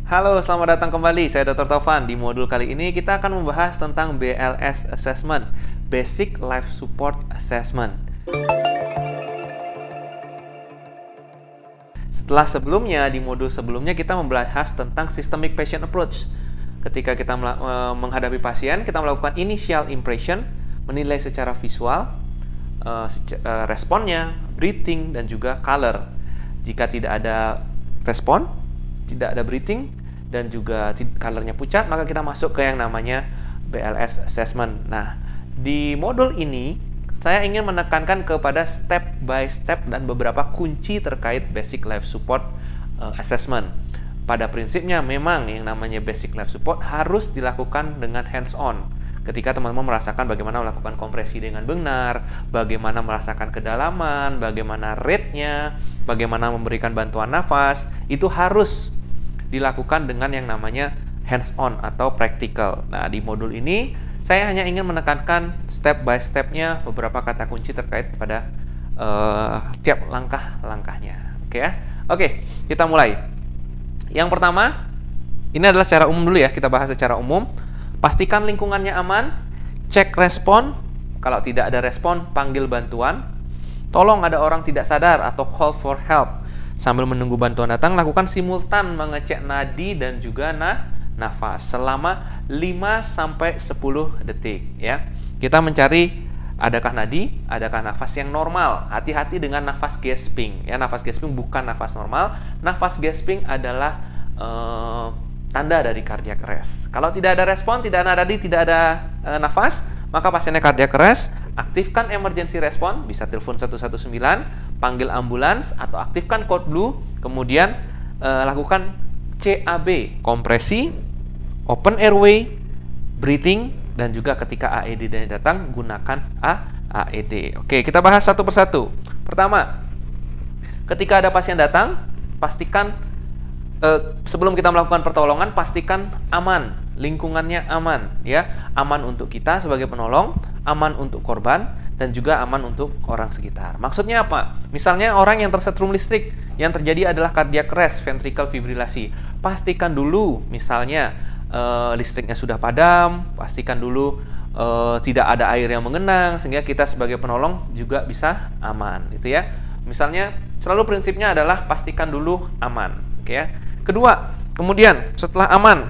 Halo, selamat datang kembali. Saya Dr. Taufan. Di modul kali ini kita akan membahas tentang BLS Assessment, Basic Life Support Assessment. Setelah sebelumnya, di modul sebelumnya kita membahas tentang Systemic Patient Approach. Ketika kita menghadapi pasien, kita melakukan initial impression, menilai secara visual, responnya, breathing, dan juga color. Jika tidak ada respon, tidak ada breathing, dan juga colornya pucat, maka kita masuk ke yang namanya BLS Assessment. Nah, di modul ini saya ingin menekankan kepada step by step dan beberapa kunci terkait Basic Life Support Assessment. Pada prinsipnya memang yang namanya Basic Life Support harus dilakukan dengan hands-on. Ketika teman-teman merasakan bagaimana melakukan kompresi dengan benar, bagaimana merasakan kedalaman, bagaimana rate-nya, bagaimana memberikan bantuan nafas, itu harus dilakukan dengan yang namanya hands-on atau practical. Nah, di modul ini saya hanya ingin menekankan step by step-nya beberapa kata kunci terkait pada tiap langkah-langkahnya. Oke ya? Oke, kita mulai. Yang pertama, ini adalah secara umum dulu ya, kita bahas secara umum. Pastikan lingkungannya aman, cek respon. Kalau tidak ada respon, panggil bantuan. Tolong ada orang tidak sadar atau call for help. Sambil menunggu bantuan datang, lakukan simultan mengecek nadi dan juga nafas selama 5-10 detik ya. Kita mencari adakah nadi, adakah nafas yang normal. Hati-hati dengan nafas gasping ya. Nafas gasping bukan nafas normal. Nafas gasping adalah tanda dari cardiac arrest. Kalau tidak ada respon, tidak ada nadi, tidak ada nafas, maka pasiennya cardiac arrest. Aktifkan emergency response, bisa telepon 119, panggil ambulans, atau aktifkan code blue, kemudian lakukan CAB, kompresi, open airway, breathing, dan juga ketika AED datang, gunakan AED. Oke, kita bahas satu persatu. Pertama, ketika ada pasien datang, pastikan sebelum kita melakukan pertolongan, pastikan aman, lingkungannya aman, ya, aman untuk kita sebagai penolong, aman untuk korban, dan juga aman untuk orang sekitar. Maksudnya apa? Misalnya orang yang tersetrum listrik, yang terjadi adalah cardiac arrest, ventricle fibrilasi. Pastikan dulu, misalnya listriknya sudah padam, pastikan dulu tidak ada air yang mengenang, sehingga kita sebagai penolong juga bisa aman, gitu ya. Misalnya, selalu prinsipnya adalah pastikan dulu aman, oke ya. Kedua, kemudian setelah aman,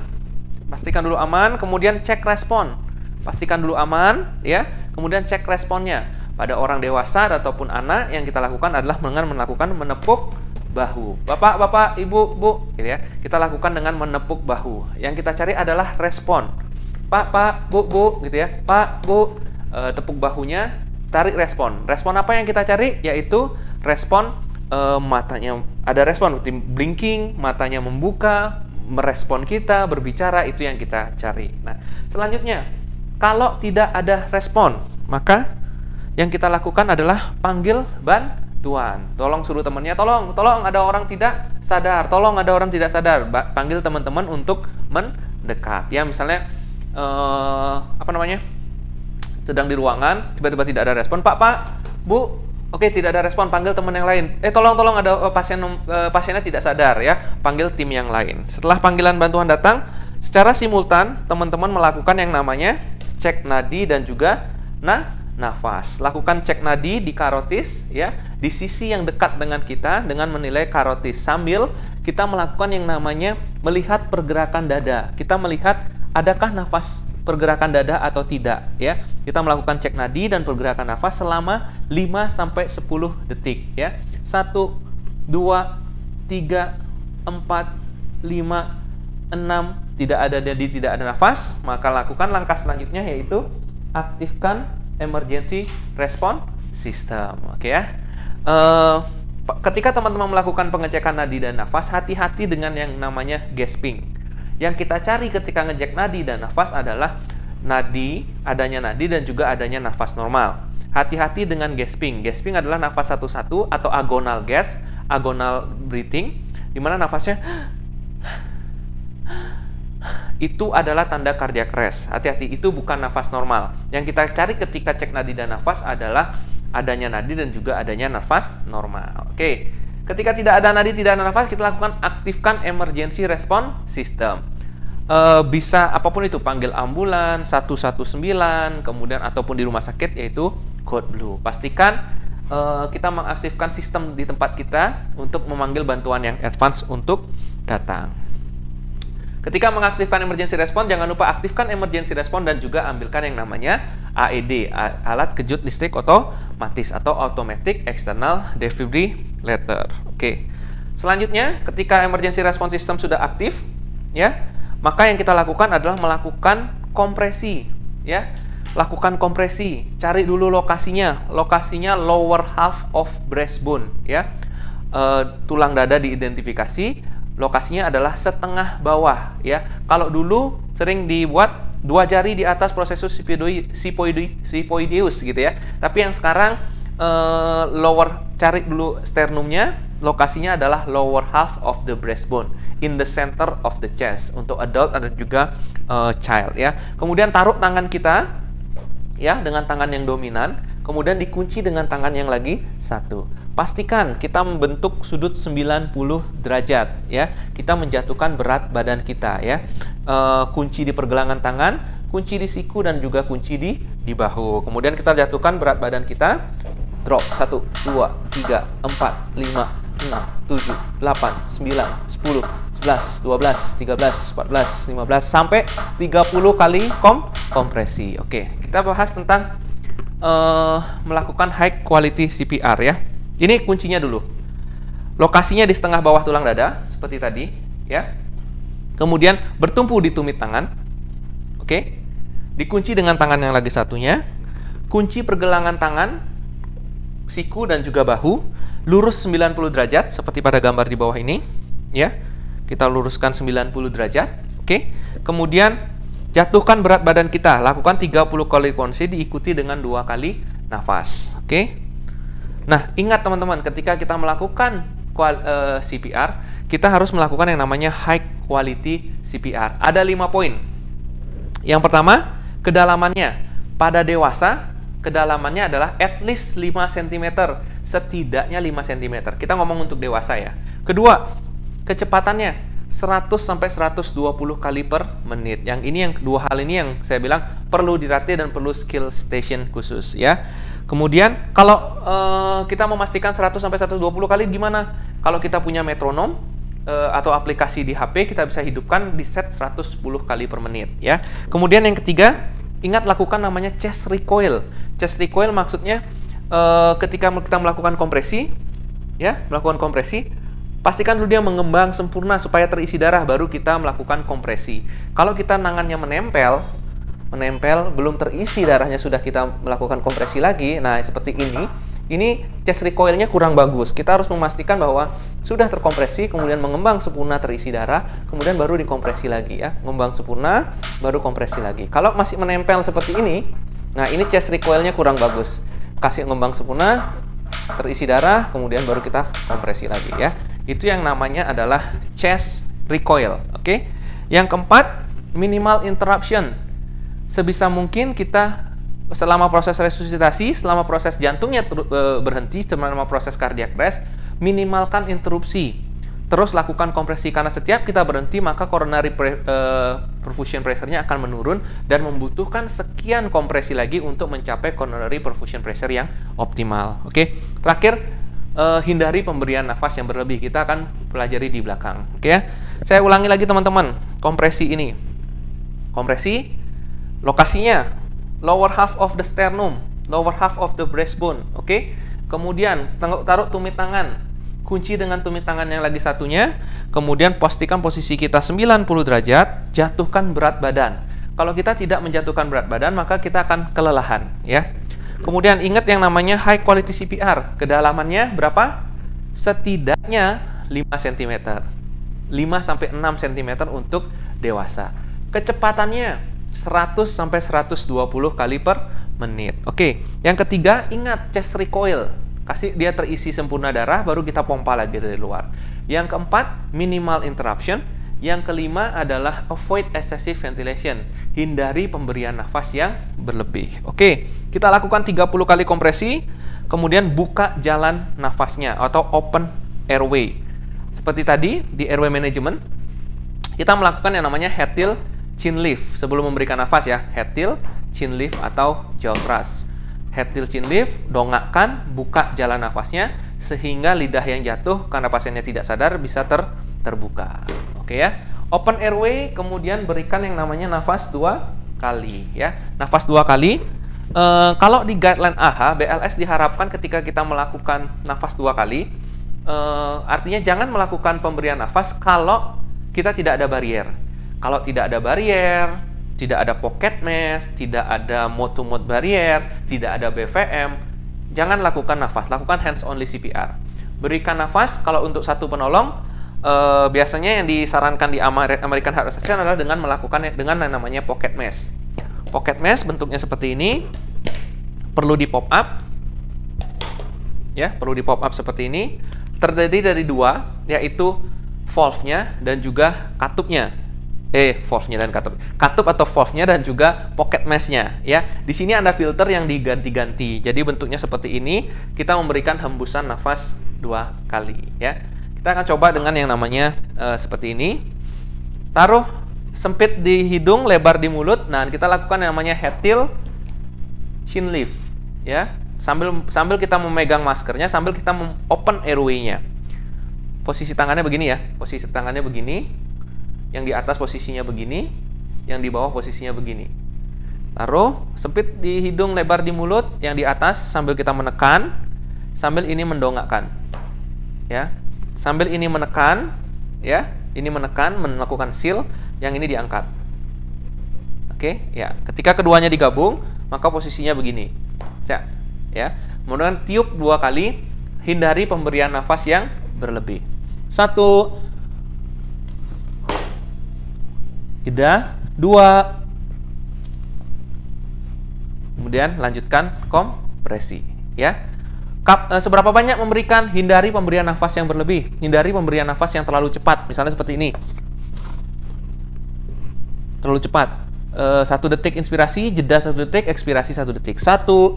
pastikan dulu aman, kemudian cek respon. Pastikan dulu aman, ya. Kemudian cek responnya. Pada orang dewasa ataupun anak, yang kita lakukan adalah dengan melakukan menepuk bahu. Bapak, ibu, bu, gitu ya. Kita lakukan dengan menepuk bahu. Yang kita cari adalah respon. Pak, bu, gitu ya. Pak, bu, tepuk bahunya, tarik respon. Respon apa yang kita cari? Yaitu respon matanya. Ada respon, blinking, matanya membuka, merespon kita, berbicara, itu yang kita cari. Nah, selanjutnya, kalau tidak ada respon, maka yang kita lakukan adalah panggil bantuan. Tolong suruh temannya, tolong ada orang tidak sadar, tolong ada orang tidak sadar. Panggil teman-teman untuk mendekat. Ya, misalnya sedang di ruangan, tiba-tiba tidak ada respon. Pak, Bu, oke, tidak ada respon, panggil teman yang lain. Tolong ada pasiennya tidak sadar ya. Panggil tim yang lain. Setelah panggilan bantuan datang, secara simultan teman-teman melakukan yang namanya cek nadi dan juga nafas. Lakukan cek nadi di karotis ya, di sisi yang dekat dengan kita dengan menilai karotis, sambil kita melakukan yang namanya melihat pergerakan dada. Kita melihat adakah nafas pergerakan dada atau tidak ya. Kita melakukan cek nadi dan pergerakan nafas selama 5-10 detik ya. 1 2 3 4 5 6, tidak ada nadi, tidak ada nafas, maka lakukan langkah selanjutnya, yaitu aktifkan emergency response system. Oke ya. Ketika teman-teman melakukan pengecekan nadi dan nafas, hati-hati dengan yang namanya gasping. Yang kita cari ketika ngecek nadi dan nafas adalah adanya nadi dan juga adanya nafas normal. Hati-hati dengan gasping. Gasping adalah nafas satu-satu atau agonal gas, agonal breathing, di mana nafasnya itu adalah tanda cardiac arrest. Hati-hati, itu bukan nafas normal. Yang kita cari ketika cek nadi dan nafas adalah adanya nadi dan juga adanya nafas normal. Oke. Ketika tidak ada nadi, tidak ada nafas, kita lakukan aktifkan emergency response system. Bisa apapun itu, panggil ambulan 119, kemudian ataupun di rumah sakit yaitu code blue. Pastikan kita mengaktifkan sistem di tempat kita untuk memanggil bantuan yang advance untuk datang. Ketika mengaktifkan emergency response, jangan lupa aktifkan emergency response dan juga ambilkan yang namanya AED, alat kejut listrik otomatis atau automatic external defibrillator. Oke. Selanjutnya, ketika emergency response system sudah aktif, ya, maka yang kita lakukan adalah melakukan kompresi, ya. Lakukan kompresi, cari dulu lokasinya lower half of breastbone, ya. Tulang dada diidentifikasi, lokasinya adalah setengah bawah, ya. Kalau dulu sering dibuat 2 jari di atas prosesus sipoideus gitu ya. Tapi yang sekarang cari dulu sternumnya, lokasinya adalah lower half of the breastbone, in the center of the chest untuk adult dan juga child, ya. Kemudian taruh tangan kita, ya, dengan tangan yang dominan, kemudian dikunci dengan tangan yang lagi satu. Pastikan kita membentuk sudut 90 derajat, ya. Kita menjatuhkan berat badan kita, ya. Kunci di pergelangan tangan, kunci di siku dan juga kunci di bahu. Kemudian kita jatuhkan berat badan kita. Drop 1 2 3 4 5 6 7 8 9 10 11 12 13 14 15 sampai 30 kali kompresi. Oke, kita bahas tentang melakukan high quality CPR, ya. Ini kuncinya dulu. Lokasinya di setengah bawah tulang dada seperti tadi, ya. Kemudian bertumpu di tumit tangan. Oke. Dikunci dengan tangan yang lagi satunya. Kunci pergelangan tangan, siku dan juga bahu, lurus 90 derajat seperti pada gambar di bawah ini, ya. Kita luruskan 90 derajat. Oke. Kemudian jatuhkan berat badan kita, lakukan 30 kali kompresi diikuti dengan 2 kali nafas. Oke. Nah, ingat teman-teman, ketika kita melakukan CPR, kita harus melakukan yang namanya high quality CPR. Ada 5 poin. Yang pertama, kedalamannya. Pada dewasa, kedalamannya adalah at least 5 cm, setidaknya 5 cm. Kita ngomong untuk dewasa, ya. Kedua, kecepatannya 100 sampai 120 kali per menit. Yang ini, yang dua hal ini yang saya bilang perlu dilatih dan perlu skill station khusus, ya. Kemudian kalau kita memastikan 100 sampai 120 kali gimana? Kalau kita punya metronom atau aplikasi di HP, kita bisa hidupkan di set 110 kali per menit, ya. Kemudian yang ketiga, ingat lakukan namanya chest recoil. Chest recoil maksudnya ketika kita melakukan kompresi, ya, pastikan dulu dia mengembang sempurna supaya terisi darah, baru kita melakukan kompresi. Kalau kita tangannya menempel belum terisi darahnya, sudah kita melakukan kompresi lagi, nah seperti ini chest recoilnya kurang bagus. Kita harus memastikan bahwa sudah terkompresi, kemudian mengembang sempurna, terisi darah, kemudian baru dikompresi lagi, ya. Mengembang sempurna, baru kompresi lagi. Kalau masih menempel seperti ini, nah ini chest recoilnya kurang bagus. Kasih ngembang sempurna, terisi darah, kemudian baru kita kompresi lagi, ya. Itu yang namanya adalah chest recoil. Oke. Yang keempat, minimal interruption. Sebisa mungkin kita selama proses resusitasi, selama proses jantungnya berhenti, selama proses cardiac arrest, minimalkan interupsi. Terus lakukan kompresi, karena setiap kita berhenti maka coronary perfusion pressure-nya akan menurun dan membutuhkan sekian kompresi lagi untuk mencapai coronary perfusion pressure yang optimal. Oke. Terakhir, hindari pemberian nafas yang berlebih. Kita akan pelajari di belakang. Oke, ya. Saya ulangi lagi teman-teman. Kompresi ini. Kompresi lokasinya lower half of the sternum, lower half of the breastbone, oke? Kemudian taruh tumit tangan, kunci dengan tumit tangan yang lagi satunya, kemudian pastikan posisi kita 90 derajat, jatuhkan berat badan. Kalau kita tidak menjatuhkan berat badan, maka kita akan kelelahan, ya. Kemudian ingat yang namanya high quality CPR, kedalamannya berapa? Setidaknya 5 cm. 5 sampai 6 cm untuk dewasa. Kecepatannya 100 sampai 120 kali per menit. Oke, yang ketiga, ingat chest recoil. Kasih dia terisi sempurna darah, baru kita pompa lagi dari luar. Yang keempat, minimal interruption. Yang kelima adalah avoid excessive ventilation. Hindari pemberian nafas yang berlebih. Oke, kita lakukan 30 kali kompresi, kemudian buka jalan nafasnya atau open airway. Seperti tadi di airway management, kita melakukan yang namanya head tilt chin lift sebelum memberikan nafas ya. Head tilt chin lift atau jaw thrust. Head tilt chin lift, dongakkan, buka jalan nafasnya sehingga lidah yang jatuh karena pasiennya tidak sadar bisa terbuka. Oke ya. Open airway, kemudian berikan yang namanya nafas 2 kali ya. Nafas 2 kali. Kalau di guideline AHA, BLS diharapkan ketika kita melakukan nafas 2 kali, artinya jangan melakukan pemberian nafas kalau kita tidak ada barrier. Kalau tidak ada barrier, tidak ada pocket mask, tidak ada mode-to-mode barrier, tidak ada BVM, jangan lakukan nafas, lakukan hands only CPR. Berikan nafas kalau untuk satu penolong, biasanya yang disarankan di American Heart Association adalah dengan melakukan dengan yang namanya pocket mask. Pocket mask bentuknya seperti ini, perlu di pop up, ya, perlu di pop up seperti ini. Terdiri dari dua, yaitu valve-nya dan juga katupnya. Valve-nya dan katup. Katup atau valve-nya dan juga pocket mask-nya ya. Di sini ada filter yang diganti-ganti. Jadi bentuknya seperti ini, kita memberikan hembusan nafas 2 kali ya. Kita akan coba dengan yang namanya seperti ini. Taruh sempit di hidung, lebar di mulut. Nah, kita lakukan yang namanya head tilt chin lift ya. Sambil kita memegang maskernya, sambil kita open airway-nya. Posisi tangannya begini ya. Posisi tangannya begini. Yang di atas posisinya begini, yang di bawah posisinya begini. Taruh sempit di hidung, lebar di mulut, yang di atas sambil kita menekan, sambil ini mendongakkan. Ya. Sambil ini menekan, ya. Ini menekan, melakukan seal, yang ini diangkat. Oke, ya. Ketika keduanya digabung, maka posisinya begini. Ya. Kemudian tiup 2 kali, hindari pemberian nafas yang berlebih. 1, jeda, 2, kemudian lanjutkan kompresi ya. Seberapa banyak memberikan, hindari pemberian nafas yang berlebih, hindari pemberian nafas yang terlalu cepat, misalnya seperti ini, terlalu cepat. 1 detik inspirasi, jeda 1 detik, ekspirasi 1 detik. 1,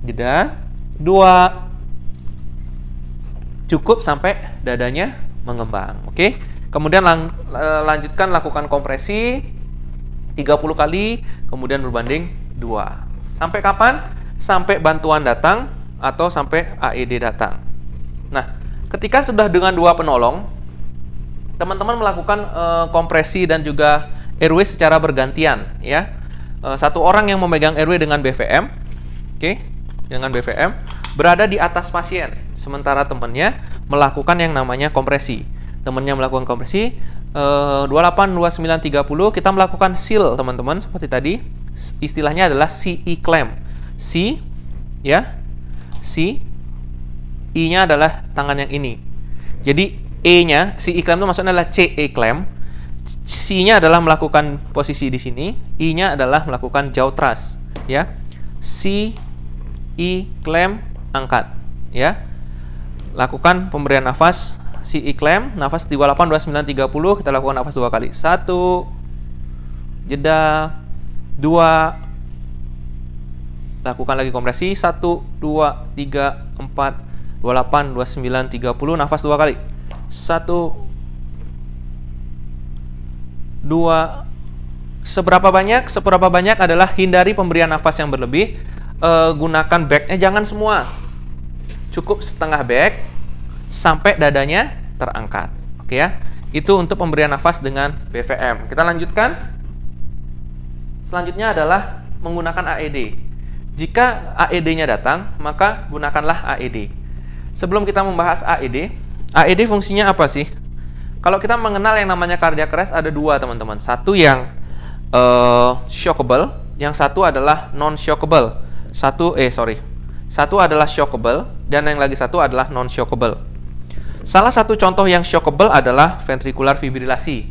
jeda, 2, cukup sampai dadanya mengembang. Oke. Kemudian lanjutkan lakukan kompresi 30 kali, kemudian berbanding 2. Sampai kapan? Sampai bantuan datang atau sampai AED datang. Nah, ketika sudah dengan 2 penolong, teman-teman melakukan kompresi dan juga airway secara bergantian ya. 1 orang yang memegang airway dengan BVM, oke, dengan BVM berada di atas pasien, sementara temannya melakukan yang namanya kompresi. Temannya melakukan kompresi 28, 29, 30, kita melakukan seal teman-teman seperti tadi. Istilahnya adalah CE clamp. C ya, C, I-nya adalah tangan yang ini. Jadi E-nya, CE clamp itu maksudnya adalah CE clamp. C-nya adalah melakukan posisi di sini, I-nya adalah melakukan jaw thrust ya. C, E clamp, angkat ya. Lakukan pemberian nafas CE clamp, nafas 28, 29, 30, kita lakukan nafas 2 kali. 1, jeda, 2, lakukan lagi kompresi. 1, 2, 3, 4, 28, 29, 30, nafas 2 kali. 1, 2, seberapa banyak adalah hindari pemberian nafas yang berlebih. Gunakan bag-nya jangan semua, cukup setengah bag sampai dadanya terangkat. Oke ya. Itu untuk pemberian nafas dengan BVM. Kita lanjutkan. Selanjutnya adalah menggunakan AED. Jika AED-nya datang, maka gunakanlah AED. Sebelum kita membahas AED, AED fungsinya apa sih? Kalau kita mengenal yang namanya cardiac arrest ada 2 teman-teman. Satu yang shockable, yang satu adalah non-shockable. Satu adalah shockable dan yang lagi satu adalah non-shockable. Salah satu contoh yang shockable adalah ventricular fibrilasi.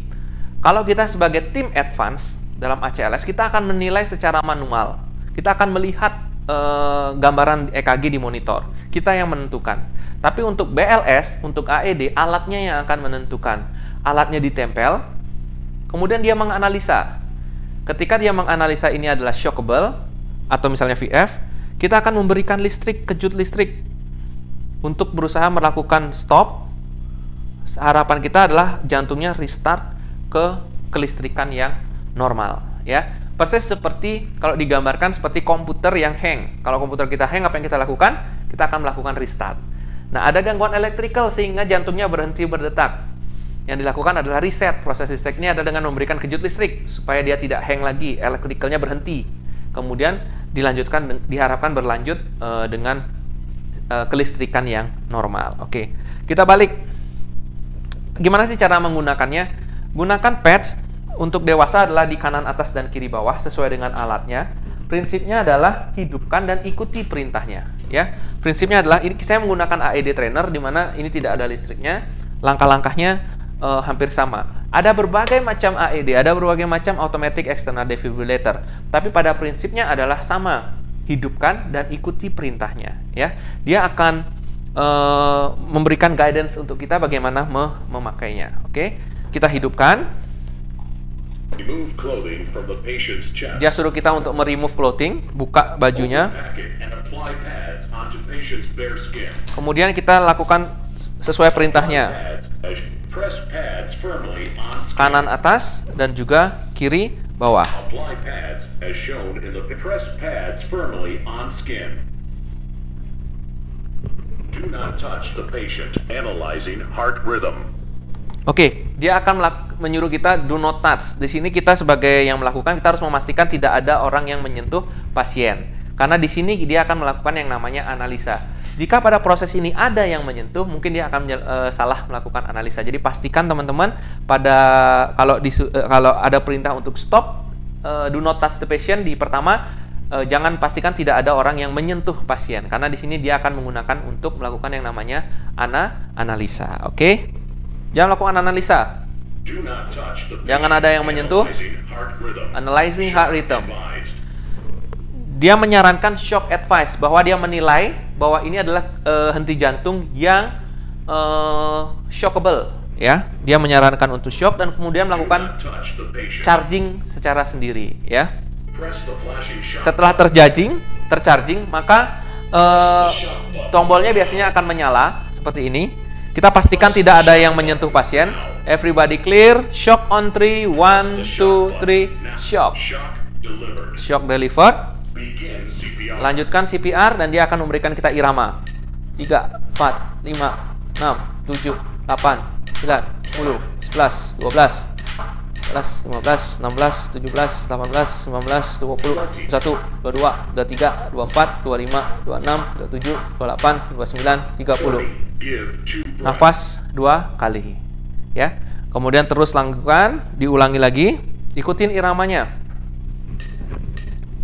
Kalau kita sebagai tim advance dalam ACLS, kita akan menilai secara manual. Kita akan melihat gambaran EKG di monitor. Kita yang menentukan. Tapi untuk BLS, untuk AED, alatnya yang akan menentukan. Alatnya ditempel, kemudian dia menganalisa. Ketika dia menganalisa ini adalah shockable, atau misalnya VF, kita akan memberikan listrik, kejut listrik. untuk berusaha melakukan stop, harapan kita adalah jantungnya restart ke kelistrikan yang normal, ya. Persis seperti kalau digambarkan seperti komputer yang hang. Kalau komputer kita hang, apa yang kita lakukan? Kita akan melakukan restart. Nah, ada gangguan elektrikal sehingga jantungnya berhenti berdetak. Yang dilakukan adalah reset. Proses reset ini adalah dengan memberikan kejut listrik supaya dia tidak hang lagi, elektrikalnya berhenti. Kemudian dilanjutkan, diharapkan berlanjut dengan kelistrikan yang normal. Oke, kita balik. Gimana sih cara menggunakannya? Gunakan patch untuk dewasa adalah di kanan atas dan kiri bawah sesuai dengan alatnya. Prinsipnya adalah hidupkan dan ikuti perintahnya. Ya, prinsipnya adalah ini saya menggunakan AED trainer di mana ini tidak ada listriknya. Langkah-langkahnya hampir sama. Ada berbagai macam AED, ada berbagai macam automatic external defibrillator. Tapi pada prinsipnya adalah sama. Hidupkan dan ikuti perintahnya. Ya, dia akan memberikan guidance untuk kita bagaimana memakainya. Oke, kita hidupkan. Dia suruh kita untuk remove clothing, buka bajunya. Kemudian kita lakukan sesuai perintahnya. Kanan atas dan juga kiri bawah. Oke, dia akan menyuruh kita do not touch. Di sini kita sebagai yang melakukan, kita harus memastikan tidak ada orang yang menyentuh pasien. Karena di sini dia akan melakukan yang namanya analisa. Jika pada proses ini ada yang menyentuh, mungkin dia akan salah melakukan analisa. Jadi pastikan teman-teman kalau ada perintah untuk stop, do not touch the patient di pertama, jangan pastikan tidak ada orang yang menyentuh pasien. Karena di sini dia akan menggunakan untuk melakukan yang namanya analisa. Oke? Jangan lakukan analisa. Jangan ada yang menyentuh. Analyzing heart rhythm. Dia menyarankan shock advice, bahwa dia menilai bahwa ini adalah henti jantung yang shockable, ya. Dia menyarankan untuk shock dan kemudian melakukan charging secara sendiri, ya. Setelah tercharging, maka tombolnya biasanya akan menyala seperti ini. Kita pastikan tidak ada yang menyentuh pasien. Everybody clear. Shock on 3. 1, 2, 3. Shock. Shock delivered. Lanjutkan CPR dan dia akan memberikan kita irama. 3, 4, 5, 6, 7, 8, 9, 10, 11, 12, 15, 16, 17, 18, 19, 20, 21, 22, 23, 24, 25, 26, 27, 28, 29, 30. Nafas 2 kali, ya. Kemudian terus lakukan, diulangi lagi, ikutin iramanya.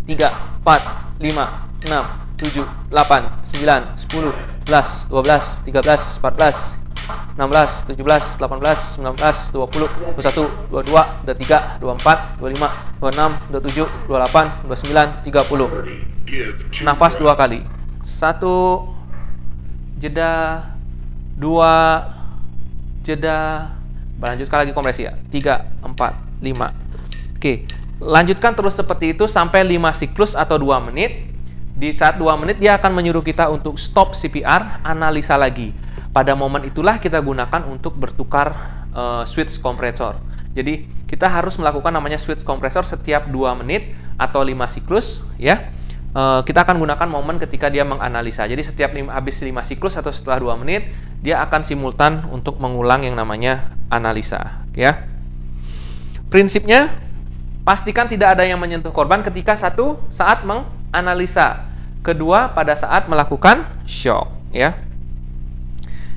3, 4, 5, 6, 7, 8, 9, 10, 11, 12, 13, 14, 16, 17, 18, 19, 20, 21, 22, 23, 24, 25, 26, 27, 28, 29, 30. Nafas 2 kali. 1, jeda, 2, jeda. Lanjutkan lagi kompresi ya. 3, 4, 5. Oke. Lanjutkan terus seperti itu sampai 5 siklus atau 2 menit. Di saat 2 menit dia akan menyuruh kita untuk stop CPR, analisa lagi. Pada momen itulah kita gunakan untuk bertukar switch kompresor. Jadi kita harus melakukan namanya switch kompresor setiap 2 menit atau 5 siklus, ya. Kita akan gunakan momen ketika dia menganalisa. Jadi setiap habis 5 siklus atau setelah 2 menit dia akan simultan untuk mengulang yang namanya analisa, ya. Prinsipnya pastikan tidak ada yang menyentuh korban ketika satu saat menganalisa, kedua pada saat melakukan shock, ya.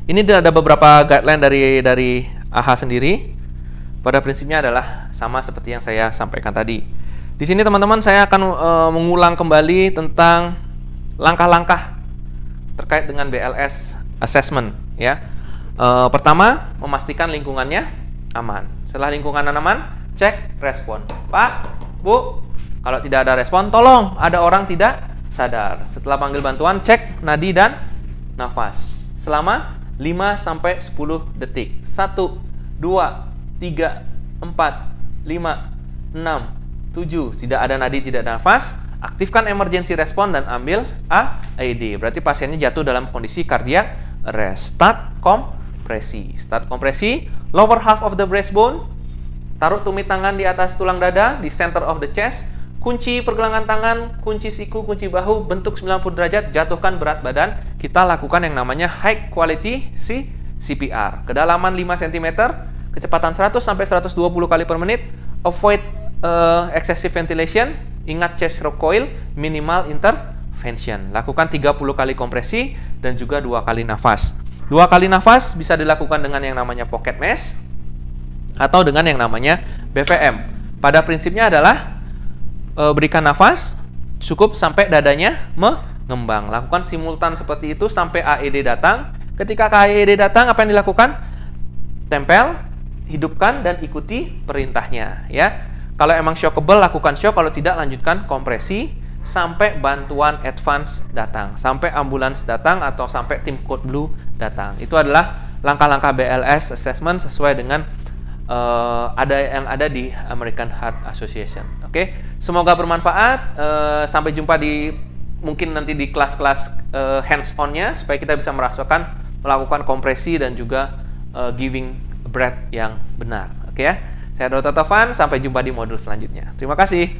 Ini ada beberapa guideline dari AHA sendiri. Pada prinsipnya adalah sama seperti yang saya sampaikan tadi. Di sini teman-teman saya akan mengulang kembali tentang langkah-langkah terkait dengan BLS assessment, ya. Pertama, memastikan lingkungannya aman. Setelah lingkungan aman, cek respon. Pak, Bu, kalau tidak ada respon, tolong, ada orang tidak sadar. Setelah panggil bantuan, cek nadi dan nafas selama 5-10 detik. 1, 2, 3, 4, 5, 6, 7. Tidak ada nadi, tidak ada nafas. Aktifkan emergency respon dan ambil AED. Berarti pasiennya jatuh dalam kondisi kardiak rest. Start kompresi. Start kompresi. Lower half of the breastbone. Taruh tumit tangan di atas tulang dada, di center of the chest. Kunci pergelangan tangan, kunci siku, kunci bahu, bentuk 90 derajat, jatuhkan berat badan. Kita lakukan yang namanya high quality CPR. Kedalaman 5 cm, kecepatan 100 sampai 120 kali per menit. Avoid excessive ventilation. Ingat chest recoil, minimal intervention. Lakukan 30 kali kompresi dan juga 2 kali nafas. 2 kali nafas bisa dilakukan dengan yang namanya pocket mask atau dengan yang namanya BVM. Pada prinsipnya adalah berikan nafas cukup sampai dadanya mengembang. Lakukan simultan seperti itu sampai AED datang. Ketika AED datang, apa yang dilakukan? Tempel, hidupkan dan ikuti perintahnya, ya. Kalau emang shockable, lakukan shock. Kalau tidak, lanjutkan kompresi sampai bantuan advance datang, sampai ambulans datang atau sampai tim code blue datang. Itu adalah langkah-langkah BLS assessment sesuai dengan yang ada di American Heart Association. Oke, semoga bermanfaat. Sampai jumpa di mungkin nanti di kelas-kelas hands-on-nya supaya kita bisa merasakan melakukan kompresi dan juga giving breath yang benar. Oke ya. Saya Dr. Tovan, sampai jumpa di modul selanjutnya. Terima kasih.